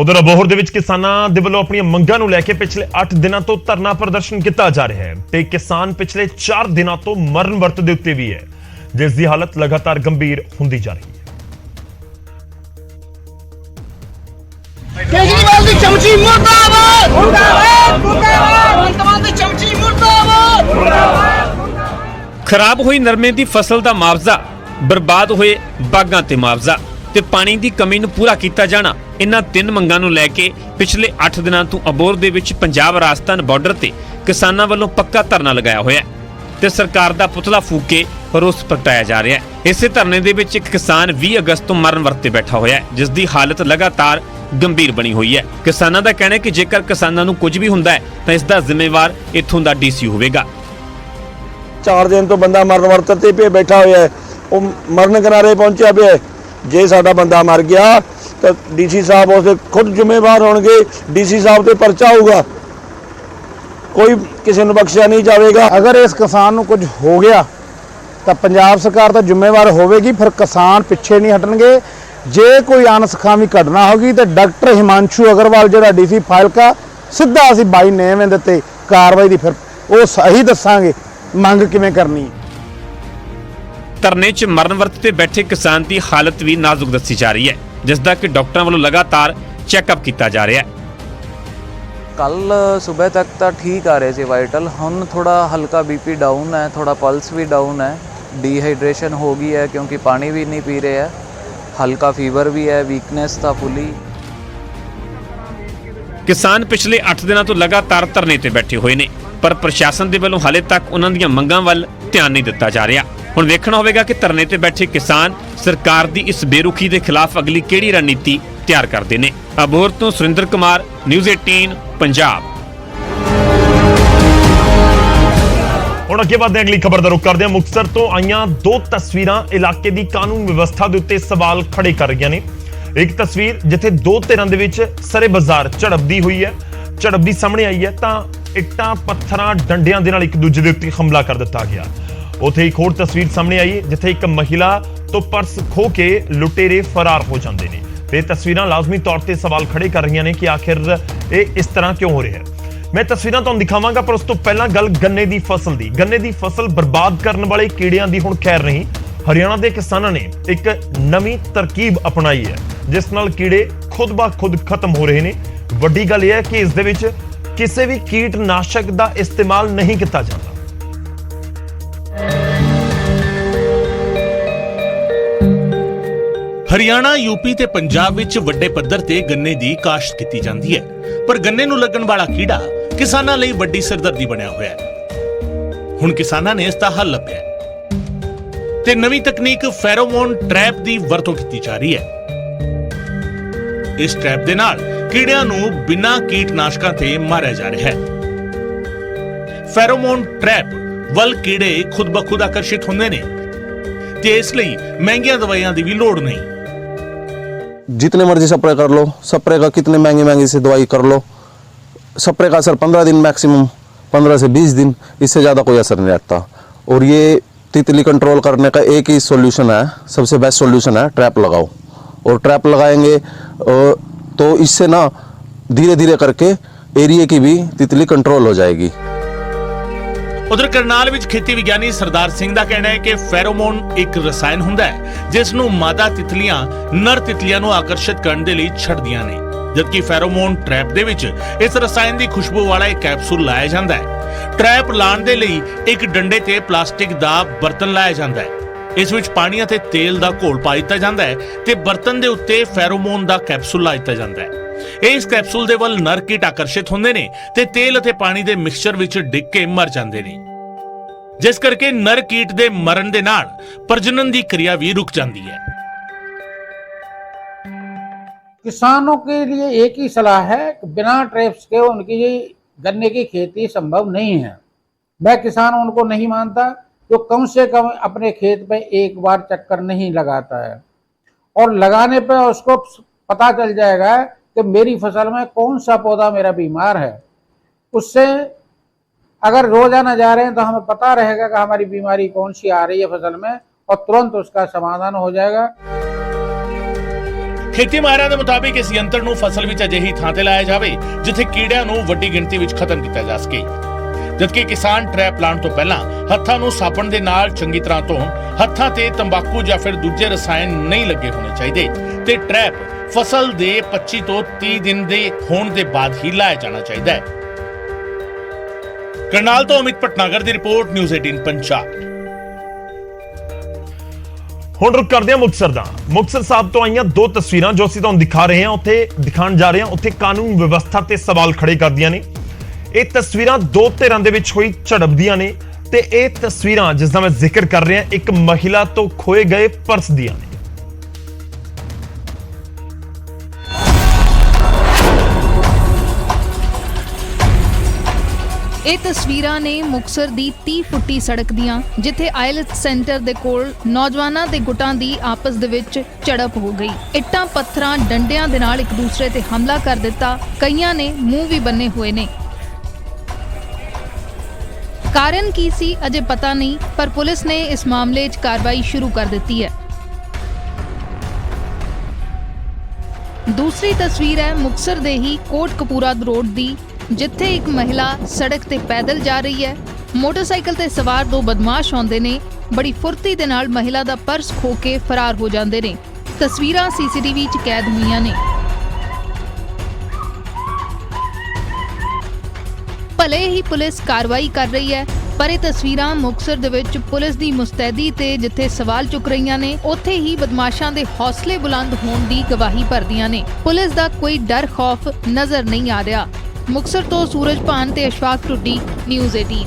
उधर अबोहर ਦੇ ਵਿੱਚ ਕਿਸਾਨਾਂ ਦੇ ਵੱਲੋਂ ਆਪਣੀਆਂ ਮੰਗਾਂ ਨੂੰ ਲੈ ਕੇ ਪਿਛਲੇ 8 ਦਿਨਾਂ ਤੋਂ ਧਰਨਾ ਪ੍ਰਦਰਸ਼ਨ ਕੀਤਾ ਜਾ ਰਿਹਾ ਹੈ ਤੇ ਕਿਸਾਨ ਪਿਛਲੇ 4 ਦਿਨਾਂ ਤੋਂ ਮਰਨ ਵਰਤ ਦੇ ਉੱਤੇ ਵੀ ਹੈ, ਜਿਸ ਦੀ ਹਾਲਤ ਲਗਾਤਾਰ ਗੰਭੀਰ ਹੁੰਦੀ ਜਾ ਰਹੀ ਹੈ। केजरीवाल दी चमची मुर्दाबाद मुर्दाबाद मुर्दाबाद वर्तमान दी चमची मुर्दाबाद मुर्दाबाद। खराब हुई नरमे दी फसल दा मुआवजा, बर्बाद होए बागां ते मुआवजा ते पानी दी कमी नूं पूरा कीता जाना, इन्हां तीन मंगां नूं लैके पिछले 8 दिनां तों अबोहर दे विच पंजाब राजस्थान बार्डर ते किसानां वल्लों पक्का धरना लगाया होया है ते सरकार दा पुतला फूक के रोस प्रगटाया जा रहा है। इसे धरने दे विच एक किसान 20 अगस्त तो मरण वरते बैठा होया है, जिस दी हालत लगातार गंभीर बनी हुई है। किसानां दा कहना है कि जेकर किसानां नूं कुछ भी हुंदा है तां इस दा जिम्मेवार इत्थों दा डीसी होवेगा। 4 दिन तो बंदा मरण वर्त ते पे बैठा होया है, वो मरण किनारे पहुंचा पे है। जे साडा बंदा मर गया तो डीसी साहब उसदे खुद जिम्मेवार होणगे, डीसी साहब ते परचा होगा, कोई किसी नूं बख्शिया नहीं जाएगा। अगर इस किसान नूं कुछ हो गया तो पंजाब सरकार तो जिम्मेवार होगी, फिर किसान पिछे नहीं हटणगे। जे कोई अनसखावी घटना होगी तो डॉक्टर हिमांशु अग्रवाल जो डीसी फाइलका सीधा असीं 22 नेम दिते कार्रवाई की, फिर वो सही दसांगे मंग किवें करनी है। धरने च मरण वरत ते बैठे किसान की हालत भी नाजुक दसी जा रही है, जिसका कि डॉक्टरों वालों लगातार चैकअप किया जा रहा है। कल सुबह तक तो ठीक आ रहे थे वाइटल, हम थोड़ा हल्का बीपी डाउन है, थोड़ा पल्स भी डाउन है, डिहाइड्रेशन हो गई है क्योंकि पानी भी नहीं पी रहे हैं, हल्का फीवर भी है, वीकनेस था फुली। किसान पिछले 8 दिनों तो लगातार धरने ते बैठे हुए ने, पर प्रशासन दे वल्लों हाले तक उन्हां दीआं मंगां वल ध्यान नहीं दिता जा रहा। हुण वेखना होवेगा कि धरने ते बैठे किसान सरकार दी इस बेरुखी दे खिलाफ अगली किहड़ी रणनीति तैयार करदे ने। अबोहर तो सुरिंदर कुमार, न्यूज़ 18 पंजाब। ਹੁਣ ਅੱਗੇ ਵਧਦੇ ਅਗਲੀ ਖਬਰ ਦਾ ਰੁਖ ਕਰਦੇ ਹਾਂ। ਮੁਕਤਸਰ ਤੋਂ ਆਈਆਂ 2 ਤਸਵੀਰਾਂ ਇਲਾਕੇ ਦੀ ਕਾਨੂੰਨ ਵਿਵਸਥਾ ਦੇ ਉੱਤੇ ਸਵਾਲ ਖੜੇ ਕਰ ਰਹੀਆਂ ਨੇ। ਇੱਕ ਤਸਵੀਰ ਜਿੱਥੇ 2 ਧਿਰਾਂ ਦੇ ਵਿੱਚ ਸਰੇ ਬਾਜ਼ਾਰ ਝੜਪਦੀ ਹੋਈ ਹੈ, ਝੜਪਦੀ ਸਾਹਮਣੇ ਆਈ ਹੈ ਤਾਂ ਇੱਟਾਂ ਪੱਥਰਾਂ ਡੰਡਿਆਂ ਦੇ ਨਾਲ ਇੱਕ ਦੂਜੇ ਦੇ ਉੱਤੇ ਹਮਲਾ ਕਰ ਦਿੱਤਾ ਗਿਆ। ਉੱਥੇ ਇੱਕ ਹੋਰ ਤਸਵੀਰ ਸਾਹਮਣੇ ਆਈ ਜਿੱਥੇ ਇੱਕ ਮਹਿਲਾ ਤੋਂ ਪਰਸ ਖੋਹ ਕੇ ਲੁਟੇਰੇ ਫਰਾਰ ਹੋ ਜਾਂਦੇ ਨੇ ਤੇ ਤਸਵੀਰਾਂ ਲਾਜ਼ਮੀ ਤੌਰ ਤੇ ਸਵਾਲ ਖੜੇ ਕਰ ਰਹੀਆਂ ਨੇ ਕਿ ਆਖਿਰ ਇਹ ਇਸ ਤਰ੍ਹਾਂ ਕਿਉਂ ਹੋ ਰਿਹਾ ਹੈ। मैं तस्वीरां तुहानूं दिखावांगा, पर उस तो पहला गल गन्ने दी फसल दी। गन्ने दी फसल बर्बाद करने वाले कीड़ियां दी हुण खैर नहीं। हरियाणा के किसानों ने एक नवीं तरकीब अपनाई है जिस नाल कीड़े खुद ब खुद खत्म हो रहे हैं। वड्डी गल यह है कि इस दे विच किसी भी कीटनाशक का इस्तेमाल नहीं किया जाता। हरियाणा, यूपी ते पंजाब विच वड्डे पद्धर ते गन्ने दी काश्त कीती जांदी है, पर गन्ने नूं लगण वाला कीड़ा किसानां लई वड्डी सिरदर्दी बनया होया है। हुण किसानां ने इस दा हल लभ्या ते नवीं तकनीक फेरोमोन ट्रैप दी वरतों कीती जा रही है। इस ट्रैप दे नाल कीड़ियां नूं बिना कीटनाशकां ते मारिया जा रहा है। फेरोमोन ट्रैप वल कीड़े खुद ब खुद आकर्षित हुंदे ने ते इस लई महंगियां दवाइयां दी भी लोड़ नहीं। जितने मर्जी स्प्रे कर लो, स्प्रे का कितने महंगी से दवाई कर लो, स्प्रे का असर 15 दिन मैक्सिमम, 15 से 20 दिन, इससे ज़्यादा कोई असर नहीं रहता। और ये तितली कंट्रोल करने का एक ही सॉल्यूशन है, सबसे बेस्ट सॉल्यूशन है ट्रैप लगाओ। और ट्रैप लगाएंगे तो इससे ना धीरे धीरे करके एरिया की भी तितली कंट्रोल हो जाएगी। उधर करनाल विच खेती विज्ञानी सरदार सिंह दा कहना है कि फेरोमोन एक रसायन हुंदा है जिस नूं मादा तितलियां नर तितलियां नूं आकर्षित करन दे लई छड्डदियां ने, जबकि फेरोमोन ट्रैप दे विच इस रसायन दी खुशबू वाला एक कैप्सूल लाया जांदा है। ट्रैप लाण दे लई एक डंडे ते प्लास्टिक दा बर्तन लाया जांदा है। इस विच पानी अते तेल दा घोल पा दित्ता जांदा है ते बर्तन दे उत्ते फेरोमोन दा कैप्सूल ला दित्ता जांदा है। इस कैप्सूल दे वल नर कीट आकर्षित हुंदे ने ते तेल अते पानी दे मिक्सचर विच डिग के मर जांदे ने, जिस करके नर कीट दे मरण दे नाल प्रजनन दी क्रिया भी रुक जाती है। किसानों के लिए एक ही सलाह है कि बिना ट्रैप्स के उनकी गन्ने की खेती संभव नहीं है। मैं किसान उनको नहीं मानता जो कम से कम अपने खेत पे एक बार चक्कर नहीं लगाता है, और लगाने पे उसको पता चल जाएगा कि मेरी फसल में कौन सा पौधा मेरा बीमार है। उससे अगर रोजाना जा रहे हैं तो हमें पता रहेगा कि हमारी बीमारी कौन सी आ रही है फसल में, और तुरंत उसका समाधान हो जाएगा। ਖੇਤੀ ਮਾਹਿਰਾਂ ਦੇ ਮੁਤਾਬਿਕ ਇਸ ਯੰਤਰ ਨੂੰ ਫਸਲ ਵਿੱਚ ਅਜਿਹੀ ਥਾਂ ਤੇ ਲਾਇਆ ਜਾਵੇ ਜਿੱਥੇ ਕੀੜਿਆਂ ਨੂੰ ਵੱਡੀ ਗਿਣਤੀ ਵਿੱਚ ਖਤਮ ਕੀਤਾ ਜਾ ਸਕੇ, ਜਦਕਿ ਕਿਸਾਨ ਟਰੈਪ ਲਾਉਣ ਤੋਂ ਪਹਿਲਾਂ ਹੱਥਾਂ ਨੂੰ ਸਾਬਣ ਦੇ ਨਾਲ ਚੰਗੀ ਤਰ੍ਹਾਂ ਧੋਣ, ਹੱਥਾਂ ਤੇ ਤੰਬਾਕੂ ਜਾਂ ਫਿਰ ਦੂਜੇ ਰਸਾਇਣ ਨਹੀਂ ਲੱਗੇ ਹੋਣੇ ਚਾਹੀਦੇ ਤੇ ਟਰੈਪ ਫਸਲ ਦੇ 25 ਤੋਂ 30 ਦਿਨ ਦੇ ਹੋਣ ਦੇ ਬਾਅਦ ਹੀ ਲਾਇਆ ਜਾਣਾ ਚਾਹੀਦਾ ਹੈ। ਕਰਨਾਲ ਤੋਂ ਅਮਿਤ ਭਟਨਾਗਰ ਦੀ ਰਿਪੋਰਟ, ਨਿਊਜ਼ 18 ਪੰਜਾਬ। ਹੁਣ ਰੁਕ ਕਰਦੇ ਹਾਂ ਮੁਕਤਸਰ ਦਾ। ਮੁਕਤਸਰ ਸਾਹਿਬ ਤੋਂ ਆਈਆਂ ਦੋ ਤਸਵੀਰਾਂ ਜੋ ਅਸੀਂ ਤੁਹਾਨੂੰ ਦਿਖਾ ਰਹੇ ਹਾਂ, ਉੱਥੇ ਦਿਖਾਉਣ ਜਾ ਰਹੇ ਹਾਂ, ਉੱਥੇ ਕਾਨੂੰਨ ਵਿਵਸਥਾ ਤੇ ਸਵਾਲ ਖੜੇ ਕਰਦੀਆਂ ਨੇ। ਇਹ ਤਸਵੀਰਾਂ ਦੋ ਧਿਰਾਂ ਦੇ ਵਿੱਚ ਹੋਈ ਝੜਪ ਦੀਆਂ ਨੇ ਤੇ ਇਹ ਤਸਵੀਰਾਂ ਜਿਸ ਦਾ ਮੈਂ ਜ਼ਿਕਰ ਕਰ ਰਿਹਾ ਇੱਕ ਮਹਿਲਾ ਤੋਂ ਖੋਏ ਗਏ ਪਰਸ ਦੀਆਂ ਨੇ। ਇਹ ਤਸਵੀਰਾਂ ਨੇ ਮੁਕਤਸਰ ਦੀ 30 ਫੁੱਟੀ ਸੜਕ ਦੀਆਂ, ਜਿੱਥੇ ਆਇਲਟ ਸੈਂਟਰ ਦੇ ਕੋਲ ਨੌਜਵਾਨਾਂ ਦੇ ਗੁੱਟਾਂ ਦੀ ਆਪਸ ਦੇ ਵਿੱਚ ਝੜਪ ਹੋ ਗਈ। ਇੱਟਾਂ ਪੱਥਰਾਂ ਡੰਡਿਆਂ ਦੇ ਨਾਲ ਇੱਕ ਦੂਸਰੇ ਤੇ ਹਮਲਾ ਕਰ ਦਿੱਤਾ। ਕਈਆਂ ਨੇ ਮੂੰਹ ਵੀ ਬੰਨੇ ਹੋਏ ਨੇ। ਕਾਰਨ ਕੀ ਸੀ ਅਜੇ ਪਤਾ ਨਹੀਂ, ਪਰ ਪੁਲਿਸ ਨੇ ਇਸ ਮਾਮਲੇ 'ਚ ਕਾਰਵਾਈ ਸ਼ੁਰੂ ਕਰ ਦਿੱਤੀ ਹੈ। ਦੂਸਰੀ ਤਸਵੀਰ ਹੈ ਮੁਕਤਸਰ ਦੇ ਹੀ ਕੋਟਕਪੂਰਾ ਰੋਡ ਦੀ, ਜਿੱਥੇ ਇੱਕ ਮਹਿਲਾ ਸੜਕ ਤੇ ਪੈਦਲ ਜਾ ਰਹੀ ਹੈ। ਮੋਟਰਸਾਈਕਲ ਤੇ ਸਵਾਰ ਦੋ ਬਦਮਾਸ਼ ਆਉਂਦੇ ਨੇ, ਬੜੀ ਫੁਰਤੀ ਦੇ ਨਾਲ ਮਹਿਲਾ ਦਾ ਪਰਸ ਖੋ ਕੇ ਫਰਾਰ ਹੋ ਜਾਂਦੇ ਨੇ। ਤਸਵੀਰਾਂ ਸੀਸੀਟੀਵੀ 'ਚ ਕੈਦ ਹੋਈਆਂ ਨੇ। ਭਲੇ ਹੀ ਪੁਲਿਸ ਕਾਰਵਾਈ ਕਰ ਰਹੀ ਹੈ, ਪਰ ਇਹ ਤਸਵੀਰਾਂ ਮੁਕਤਸਰ ਦੇ ਵਿੱਚ ਪੁਲਿਸ ਦੀ ਮੁਸਤੈਦੀ ਤੇ ਜਿੱਥੇ ਸਵਾਲ ਚੁੱਕ ਰਹੀਆਂ ਨੇ, ਉੱਥੇ ਹੀ ਬਦਮਾਸ਼ਾਂ ਦੇ ਹੌਸਲੇ ਬੁਲੰਦ ਹੋਣ ਦੀ ਗਵਾਹੀ ਭਰਦੀਆਂ ਨੇ। ਪੁਲਿਸ ਦਾ ਕੋਈ ਡਰ ਖੌਫ ਨਜ਼ਰ ਨਹੀਂ ਆ ਰਿਹਾ। ਮੁਕਤਸਰ ਤੋਂ ਸੂਰਜ ਭਾਨ ਤੇ ਅਸ਼ਫਾਕ ਟੁੱਡੀ, ਨਿਊਜ਼ 18।